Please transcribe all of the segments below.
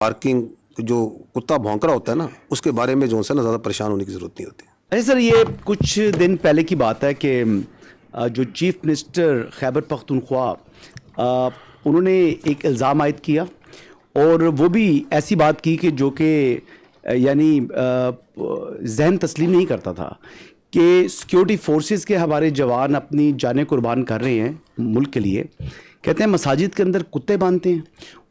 Parking जो कुत्ता भौंक रहा होता है ना, उसके बारे में जो है ना ज़्यादा परेशान होने की ज़रूरत नहीं होती। अरे सर, ये कुछ दिन पहले की बात है कि जो चीफ मिनिस्टर खैबर पख्तूनख्वा उन्होंने एक इल्ज़ाम आयद किया और वो भी ऐसी बात की कि जो कि यानी जहन तस्लीम नहीं करता था कि सिक्योरिटी फोर्सेस के हमारे जवान अपनी जानें कुर्बान कर रहे हैं मुल्क के लिए। कहते हैं मसाजिद के अंदर कुत्ते बांधते हैं,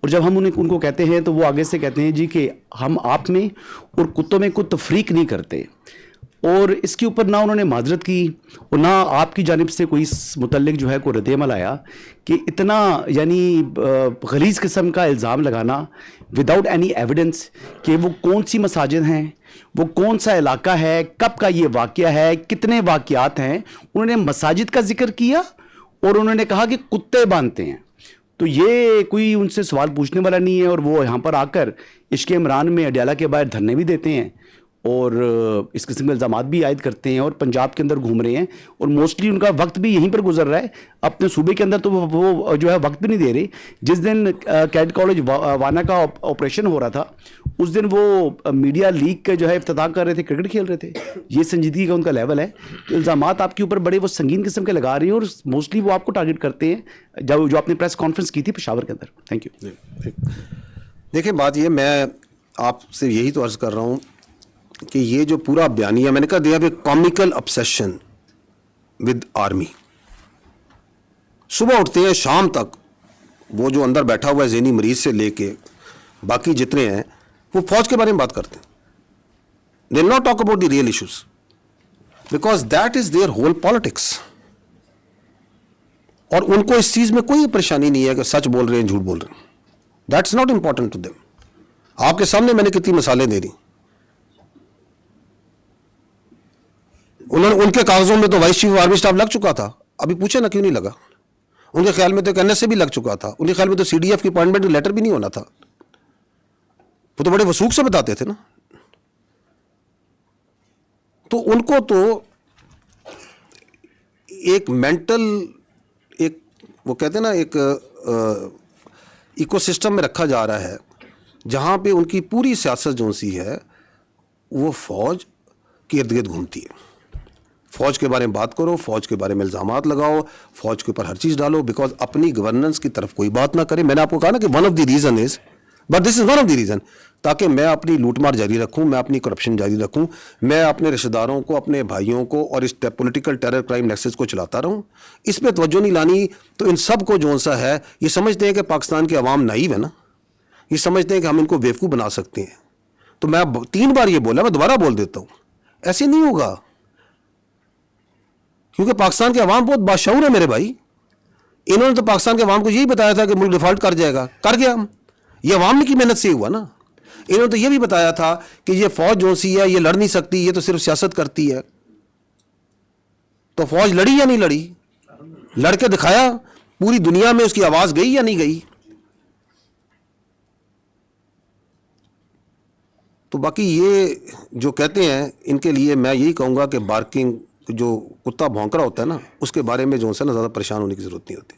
और जब हम उनको कहते हैं तो वो आगे से कहते हैं जी कि हम आप में और कुत्तों में कोई तफरीक नहीं करते। और इसके ऊपर ना उन्होंने माजरत की और ना आपकी जानिब से कोई इस मुतल्लिक जो है कोई रद्द-ए-अमल आया कि इतना यानी गलीज़ किस्म का इल्ज़ाम लगाना विदाउट एनी एविडेंस कि वो कौन सी मसाजिद हैं, वो कौन सा इलाका है, कब का ये वाक़या है, कितने वाक़यात हैं। उन्होंने मसाजिद का जिक्र किया और उन्होंने कहा कि कुत्ते बांधते हैं। तो ये कोई उनसे सवाल पूछने वाला नहीं है, और वो यहाँ पर आकर इश्क़ इमरान में अडयाला के बाहर धरने भी देते हैं और इस किस्म के इल्ज़ामात भी आयद करते हैं और पंजाब के अंदर घूम रहे हैं, और मोस्टली उनका वक्त भी यहीं पर गुजर रहा है। अपने सूबे के अंदर तो वो जो है वक्त भी नहीं दे रहे। जिस दिन कैड कॉलेज वाना का ऑपरेशन हो रहा था, उस दिन वो मीडिया लीग के जो है इफ्तिताह कर रहे थे, क्रिकेट खेल रहे थे। ये संजीदगी का उनका लेवल है। तो इल्ज़ामात आपके ऊपर बड़े वो संगीन किस्म के लगा रही हैं, और मोस्टली वो आपको टारगेट करते हैं जो आपने प्रेस कॉन्फ्रेंस की थी पेशावर के अंदर। Thank you. देखिए, बात ये, मैं आपसे यही तो अर्ज़ कर रहा हूँ कि ये जो पूरा बयानिया, मैंने कहा they have a comical obsession with army. सुबह उठते हैं शाम तक वो जो अंदर बैठा हुआ है ज़हनी मरीज से लेके बाकी जितने हैं, वो फौज के बारे में बात करते हैं। They will not talk about the real issues because that is their whole politics. और उनको इस चीज में कोई परेशानी नहीं है कि सच बोल रहे हैं झूठ बोल रहे हैं। That's not important to them. आपके सामने मैंने कितनी मिसालें दे दी। उन्होंने, उनके कागजों में तो वाइस चीफ आर्मी स्टाफ लग चुका था, अभी पूछे ना क्यों नहीं लगा। उनके ख्याल में तो एक एनएसए भी लग चुका था, उनके ख्याल में तो सीडीएफ की अपॉइंटमेंट लेटर भी नहीं होना था। वो तो बड़े वसूख से बताते थे ना। तो उनको तो एक मेंटल, एक वो कहते हैं ना, एक इकोसिस्टम में रखा जा रहा है जहां पे उनकी पूरी सियासत जो सी है वो फौज के इर्द गिर्द घूमती है। फौज के बारे में बात करो, फौज के बारे में इल्ज़ामात लगाओ, फौज के ऊपर हर चीज़ डालो, बिकॉज अपनी गवर्नेंस की तरफ कोई बात ना करे। मैंने आपको कहा ना कि one of the reason is, but this is one of the reason, ताकि मैं अपनी लूटमार जारी रखूं, मैं अपनी करप्शन जारी रखूं, मैं अपने रिश्तेदारों को, अपने भाइयों को और इस पॉलिटिकल टेरर क्राइम नेक्सस को चलाता रहूं। इस पर तवज्जो नहीं लानी। तो इन सब को जो सा है, ये समझते हैं कि पाकिस्तान की आवाम नाइव है ना, ये समझते हैं कि हम इनको बेवकूफ़ बना सकते हैं। तो मैं 3 बार ये बोला, मैं दोबारा बोल देता हूँ, ऐसे नहीं होगा। क्योंकि पाकिस्तान के अवाम बहुत बाशऊर है मेरे भाई। इन्होंने तो पाकिस्तान के अवाम को यही बताया था कि मुल्क डिफॉल्ट कर जाएगा, कर गया। ये अवाम की मेहनत से हुआ ना। इन्होंने तो ये भी बताया था कि ये फौज जो सी है ये लड़ नहीं सकती, ये तो सिर्फ सियासत करती है। तो फौज लड़ी या नहीं लड़ी? लड़के दिखाया, पूरी दुनिया में उसकी आवाज गई या नहीं गई? तो बाकी ये जो कहते हैं, इनके लिए मैं यही कहूँगा कि बार्किंग, जो कुत्ता भौंक रहा होता है ना, उसके बारे में जो है ना ज़्यादा परेशान होने की ज़रूरत नहीं होती।